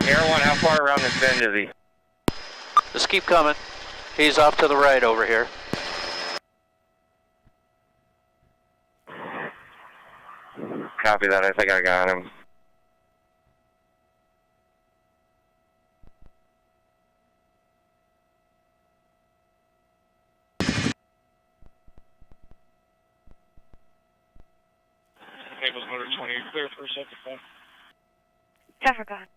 Air 1, how far around this bend is he? Just keep coming. He's off to the right over here. Copy that, I think I got him. Naples motor 20, clear for a second phone. Cover God.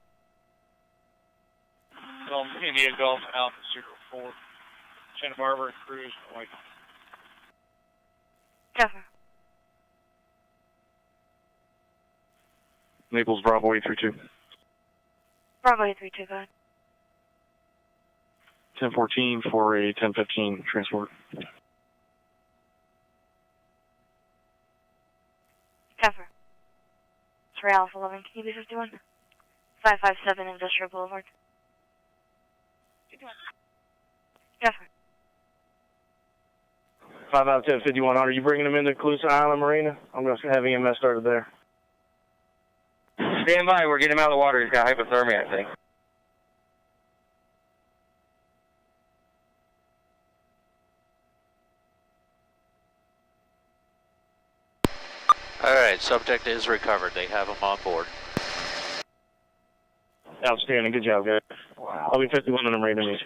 India Gulf, Alpha 04. Santa Barbara, cruise, White. Cover. Naples Bravo 832. Bravo 832, go ahead. 1014 for a 1015 transport. Cover. 3 Alpha 11, can you be 51? 557 Industrial Boulevard. Cover. 5 out of 10, 51. Are you bringing him into Calusa Island Marina? I'm going to have EMS started there. Stand by, we're getting him out of the water. He's got hypothermia, I think. Alright, subject is recovered. They have him on board. Outstanding, good job, guys. Wow. I'll be 51 on the Marina meet.